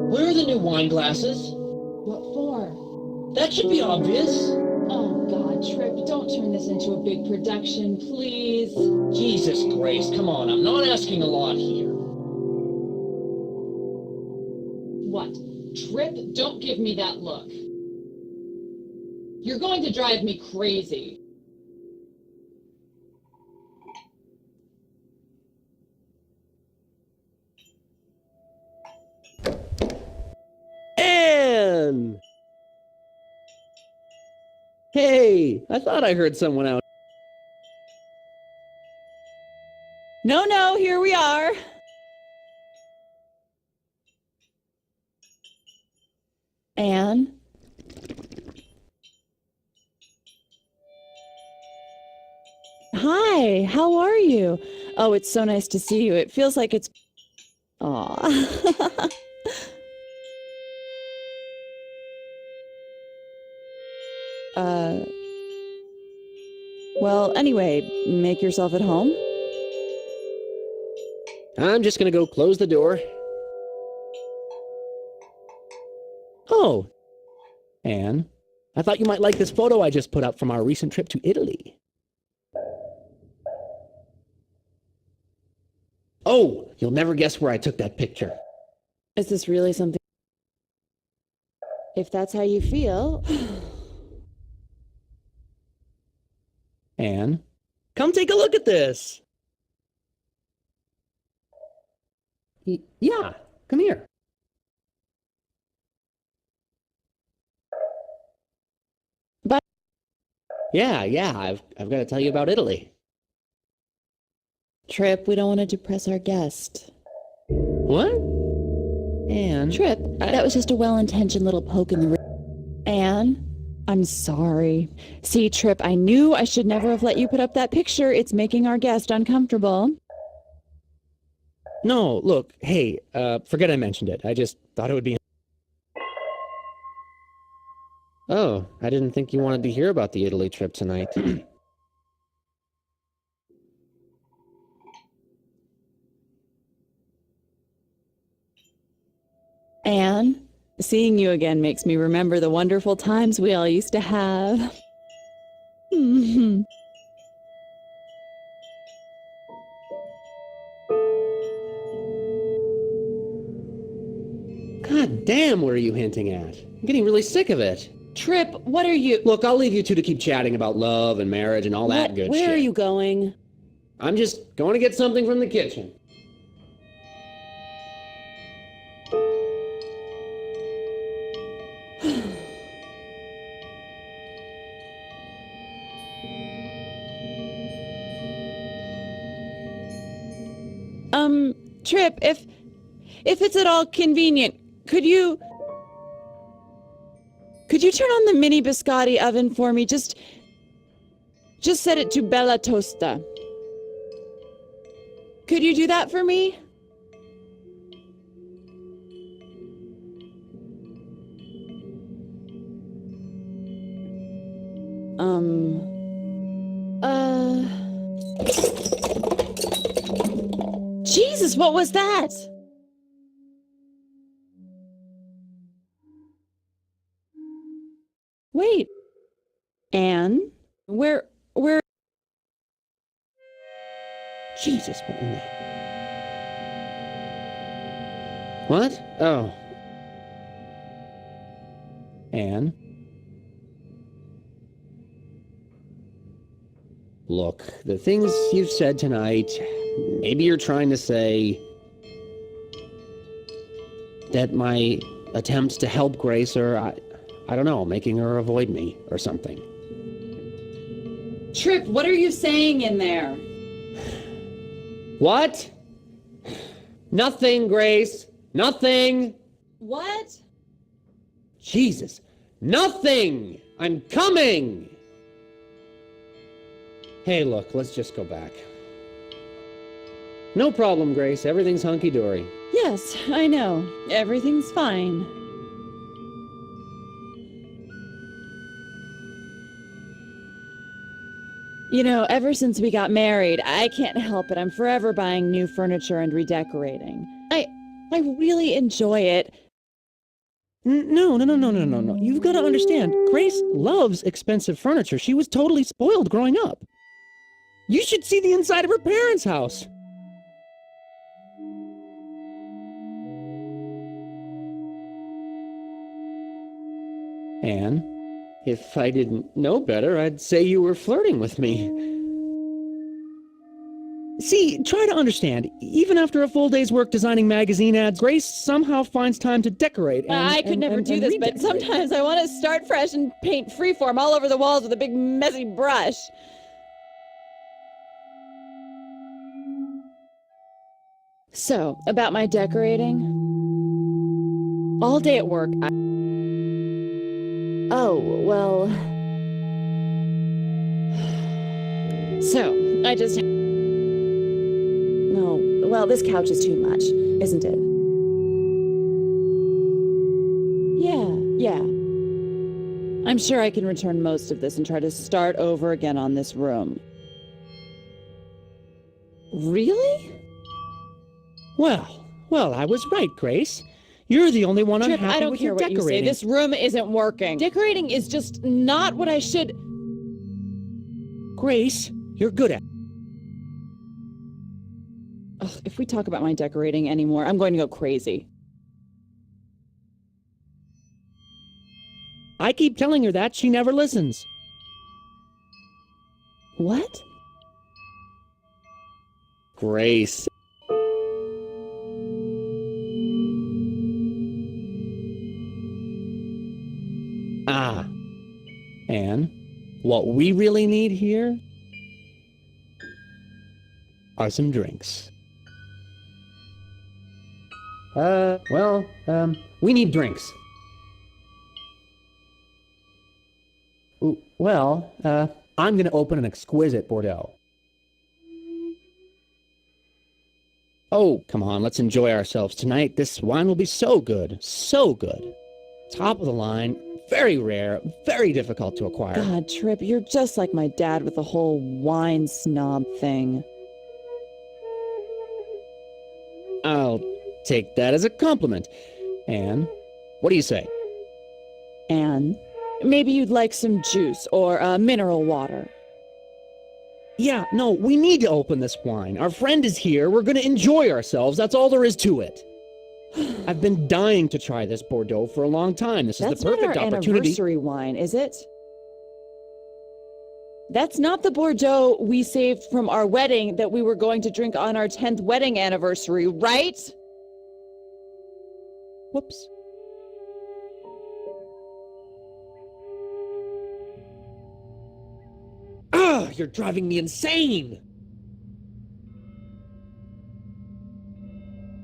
Where are the new wine glasses? What for? That should be obvious. Oh, God, Trip, don't turn this into a big production, please. Jesus, Grace, come on. I'm not asking a lot here. What? Trip, don't give me that look. You're going to drive me crazy. Anne! Hey, I thought I heard someone out. No, here we are. Anne? Hi, how are you? Oh, it's so nice to see you. It feels like it's... Aw. Well, anyway, make yourself at home? I'm just gonna go close the door. Oh, Anne, I thought you might like this photo I just put up from our recent trip to Italy. Oh, you'll never guess where I took that picture. Is this really something? If that's how you feel... Anne, come take a look at this. Yeah, come here. But... Yeah, I've got to tell you about Italy. Trip, we don't want to depress our guest. What? Anne? Trip, that was just a well-intentioned little poke in the rib. Anne, I'm sorry. See, Trip, I knew I should never have let you put up that picture. It's making our guest uncomfortable. No, look, hey, forget I mentioned it. I just thought it would be... Oh, I didn't think you wanted to hear about the Italy trip tonight. Anne, seeing you again makes me remember the wonderful times we all used to have. God damn, what are you hinting at? I'm getting really sick of it. Trip, what are you... Look, I'll leave you two to keep chatting about love and marriage and all that good shit. Where are you going? I'm just going to get something from the kitchen. Trip, if it's at all convenient, could you turn on the mini biscotti oven for me? Just set it to bella tosta. Could you do that for me? Jesus, what was that? Wait. Anne? Where... Jesus, what in the... What? Oh. Anne? Look, the things you've said tonight, maybe you're trying to say that my attempts to help Grace are, I don't know, making her avoid me or something. Trip, what are you saying in there? What? Nothing, Grace. Nothing. What? Jesus. Nothing! I'm coming! Hey, look, let's just go back. No problem, Grace. Everything's hunky-dory. Yes, I know. Everything's fine. You know, ever since we got married, I can't help it. I'm forever buying new furniture and redecorating. I really enjoy it. No. You've got to understand, Grace loves expensive furniture. She was totally spoiled growing up. You should see the inside of her parents' house. Anne, if I didn't know better, I'd say you were flirting with me. See, try to understand. Even after a full day's work designing magazine ads, Grace somehow finds time to decorate and I could never do this, but redecorate. sometimes I want to start fresh and paint freeform all over the walls with a big messy brush. So, about my decorating. All day at work, Oh, well... So, I just... No, well, this couch is too much, isn't it? Yeah. I'm sure I can return most of this and try to start over again on this room. Really? Well, I was right, Grace. You're the only one Trip, unhappy I don't with care your what you say. decorating. This room isn't working. Decorating is just not what I should... Grace, you're good at it. Ugh, if we talk about my decorating anymore, I'm going to go crazy. I keep telling her that. She never listens. What? Grace. Anne, what we really need here are some drinks. We need drinks. I'm gonna open an exquisite Bordeaux. Oh, come on, let's enjoy ourselves tonight. This wine will be so good, so good. Top of the line, very rare, very difficult to acquire. God, Trip, you're just like my dad with the whole wine snob thing. I'll take that as a compliment. Anne, what do you say? And maybe you'd like some juice or mineral water. Yeah, no, we need to open this wine. Our friend is here. We're gonna enjoy ourselves. That's all there is to it. I've been dying to try this Bordeaux for a long time. This is That's the perfect not our opportunity. anniversary wine, is it? That's not the Bordeaux we saved from our wedding that we were going to drink on our 10th wedding anniversary, right? Whoops. Ugh, you're driving me insane!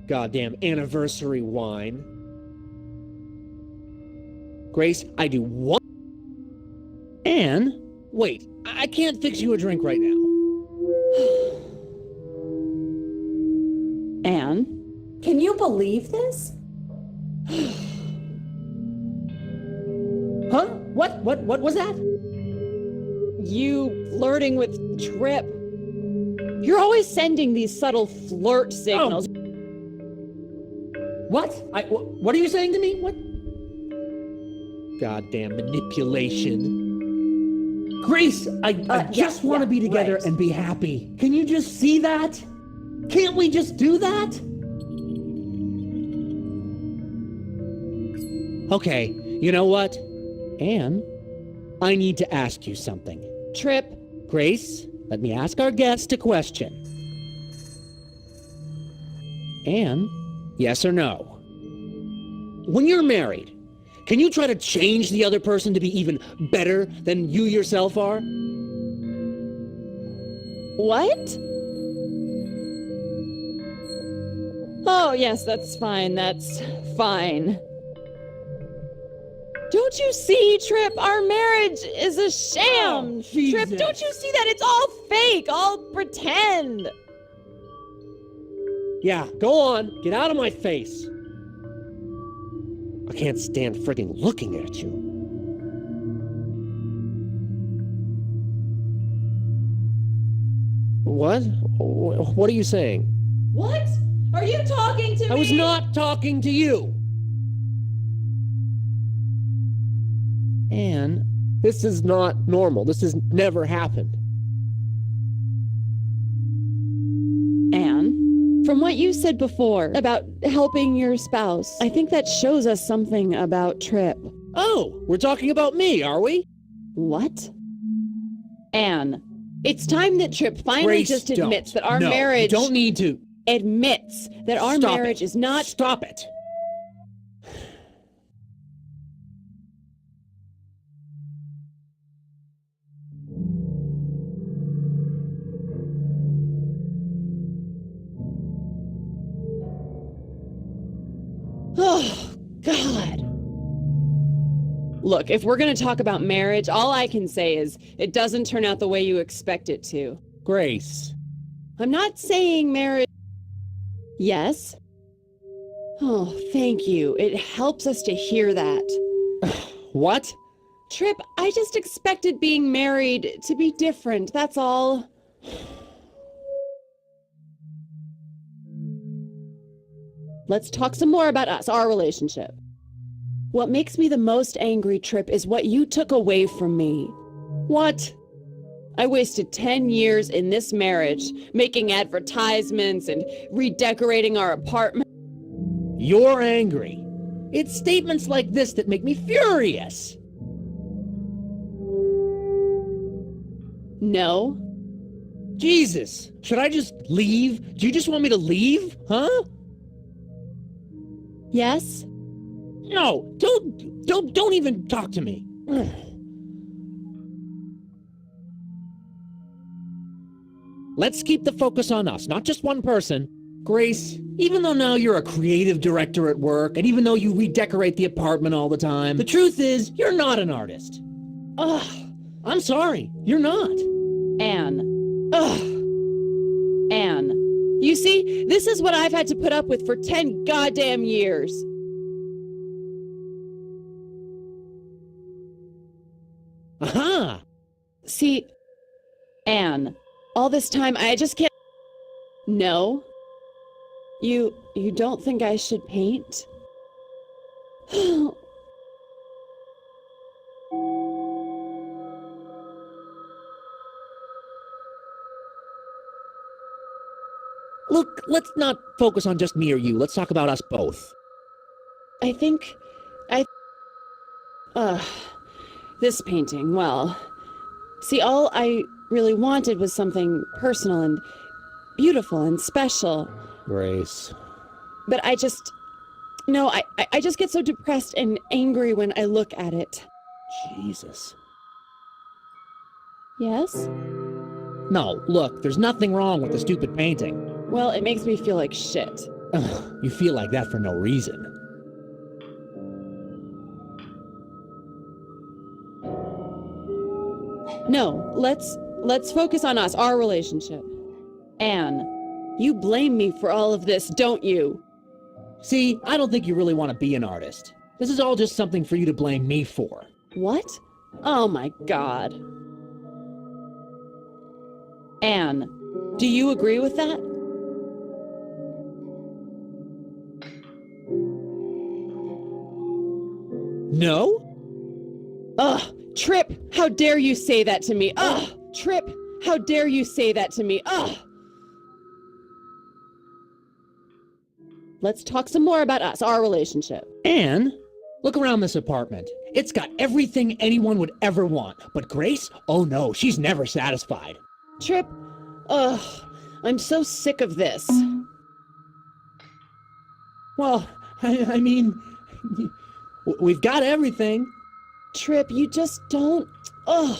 Goddamn anniversary wine. Grace, I do one... Anne, wait, I can't fix you a drink right now. Anne? Can you believe this? Huh? What was that? You flirting with Trip. You're always sending these subtle flirt signals. What? What are you saying to me? What? Goddamn manipulation. Grace, I just want to be together and be happy. Can you just see that? Can't we just do that? Okay, you know what? Anne, I need to ask you something. Trip. Grace, let me ask our guest a question. Anne, yes or no? When you're married, can you try to change the other person to be even better than you yourself are? What? Oh, yes, that's fine. That's fine. Don't you see, Trip? Our marriage is a sham. Oh, Jesus. Trip, don't you see that? It's all fake, all pretend. Yeah, go on. Get out of my face. I can't stand frigging looking at you. What? What are you saying? What? Are you talking to me? I was not talking to you. Anne, this is not normal. This has never happened. Anne, from what you said before about helping your spouse, I think that shows us something about Trip. Oh, we're talking about me, are we? What? Anne, it's time that Trip finally Grace, just admits don't. that our No, marriage... you don't need to. Admits that our Stop marriage it. is not... Stop it. Oh, God. Look, if we're gonna talk about marriage, all I can say is it doesn't turn out the way you expect it to. Grace. I'm not saying marriage... Yes? Oh, thank you. It helps us to hear that. What? Trip, I just expected being married to be different, that's all. Let's talk some more about us, our relationship. What makes me the most angry, Trip, is what you took away from me. What? I wasted 10 years in this marriage, making advertisements and redecorating our apartment. You're angry. It's statements like this that make me furious. No. Jesus, should I just leave? Do you just want me to leave? Huh? Yes? No, don't even talk to me. Let's keep the focus on us, not just one person. Grace, even though now you're a creative director at work, and even though you redecorate the apartment all the time, the truth is, you're not an artist. Ugh, I'm sorry, you're not. Anne. Ugh. Anne. You see, this is what I've had to put up with for 10 goddamn years. Aha! See, Anne, all this time I just can't... No? You don't think I should paint? Look, let's not focus on just me or you. Let's talk about us both. I think... this painting, well... See, all I really wanted was something personal and beautiful and special. Grace. But I just... No, I just get so depressed and angry when I look at it. Jesus. Yes? No, look, there's nothing wrong with the stupid painting. Well, it makes me feel like shit. Ugh, you feel like that for no reason. No, let's focus on us, our relationship. Anne, you blame me for all of this, don't you? See, I don't think you really want to be an artist. This is all just something for you to blame me for. What? Oh my God. Anne, do you agree with that? No? Ugh, Trip, how dare you say that to me? Ugh, Trip, how dare you say that to me? Ugh. Let's talk some more about us, our relationship. Anne, look around this apartment. It's got everything anyone would ever want. But Grace? Oh no, she's never satisfied. Trip, ugh, I'm so sick of this. Well, I mean, we've got everything. Trip, you just don't... Ugh.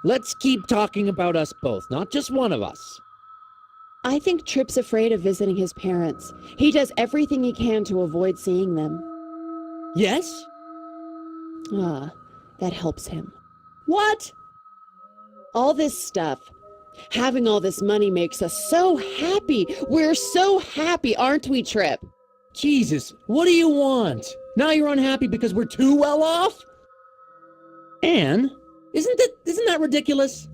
Let's keep talking about us both, not just one of us. I think Trip's afraid of visiting his parents. He does everything he can to avoid seeing them. Yes? Ah, that helps him. What? All this stuff, having all this money makes us so happy. We're so happy, aren't we, Trip? Jesus, what do you want? Now you're unhappy because we're too well off? Anne, isn't that ridiculous?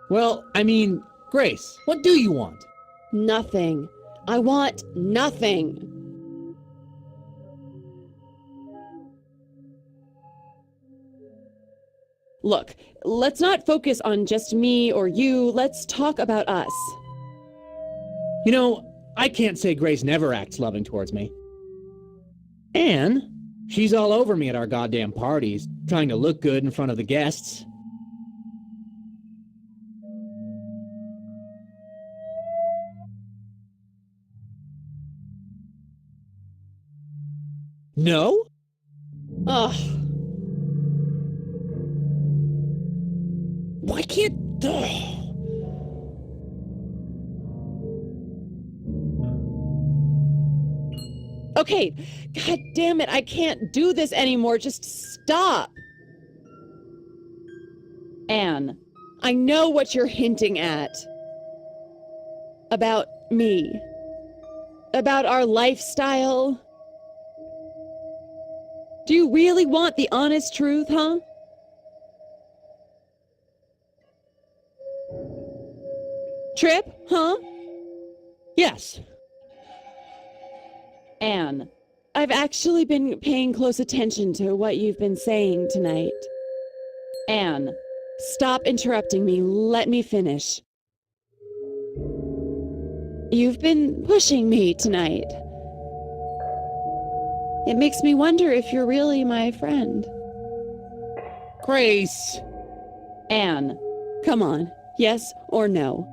Well, I mean, Grace, what do you want? Nothing. I want nothing. Look, let's not focus on just me or you. Let's talk about us. You know, I can't say Grace never acts loving towards me. And she's all over me at our goddamn parties, trying to look good in front of the guests. No? Ugh. Why can't... Ugh. Okay, god damn it, I can't do this anymore. Just stop. Anne, I know what you're hinting at. About me. About our lifestyle. Do you really want the honest truth, huh? Trip, huh? Yes. Anne, I've actually been paying close attention to what you've been saying tonight. Anne, stop interrupting me. Let me finish. You've been pushing me tonight. It makes me wonder if you're really my friend. Grace. Anne, come on. Yes or no?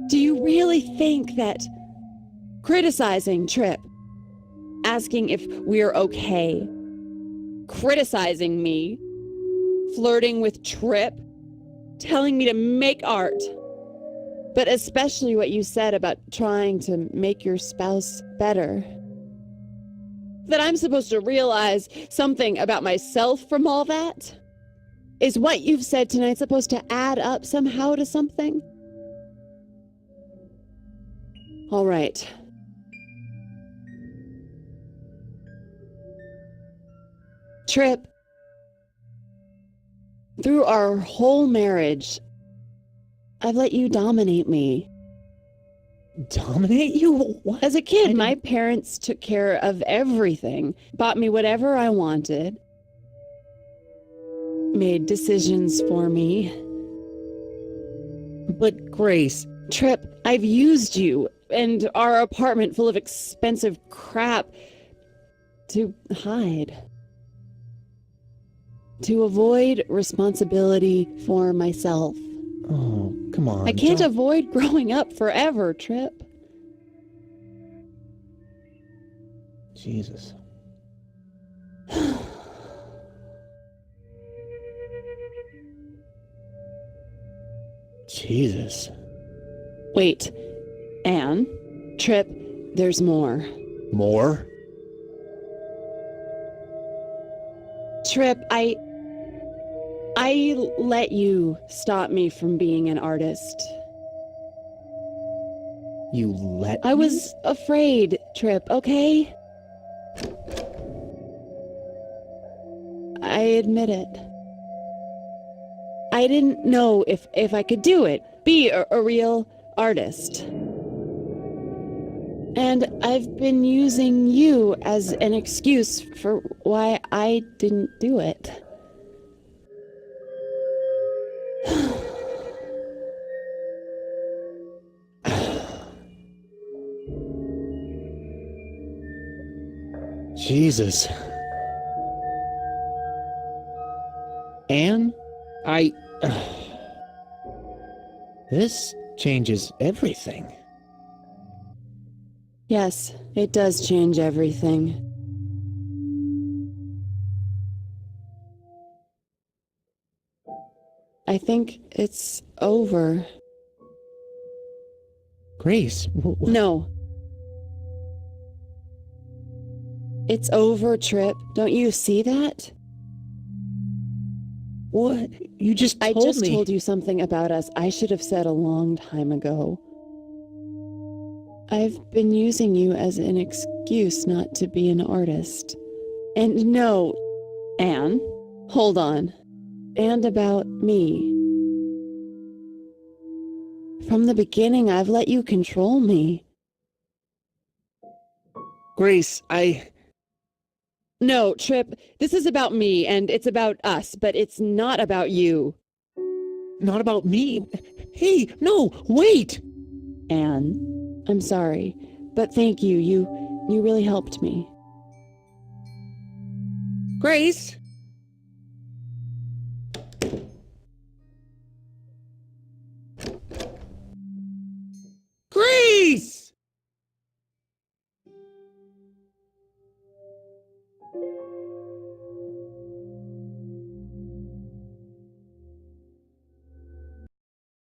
Do you really think that criticizing Trip, asking if we're okay, criticizing me, flirting with Trip, telling me to make art, but especially what you said about trying to make your spouse better, that I'm supposed to realize something about myself from all that? Is what you've said tonight supposed to add up somehow to something? All right. Trip, through our whole marriage, I've let you dominate me. Dominate you? What? As a kid, my parents took care of everything, bought me whatever I wanted, made decisions for me. But Grace... Trip, I've used you and our apartment full of expensive crap to hide. To avoid responsibility for myself. Oh, come on. I can't avoid growing up forever, Trip. Jesus. Jesus. Wait, Anne, Trip, there's more. More? Trip, I let you stop me from being an artist. You let I me? was afraid, Trip, okay? I admit it. I didn't know if I could do it, be a real artist. And I've been using you as an excuse for why I didn't do it. Jesus. Anne, this changes everything. Yes, it does change everything. I think it's over. Grace, No. It's over, Trip. Don't you see that? What? You just told me. I just told you something about us I should have said a long time ago. I've been using you as an excuse not to be an artist. And no, Anne, hold on. And about me. From the beginning, I've let you control me. Grace, No, Trip, this is about me, and it's about us, but it's not about you. Not about me. Hey, no, wait! Anne, I'm sorry, but thank you. You really helped me. Grace?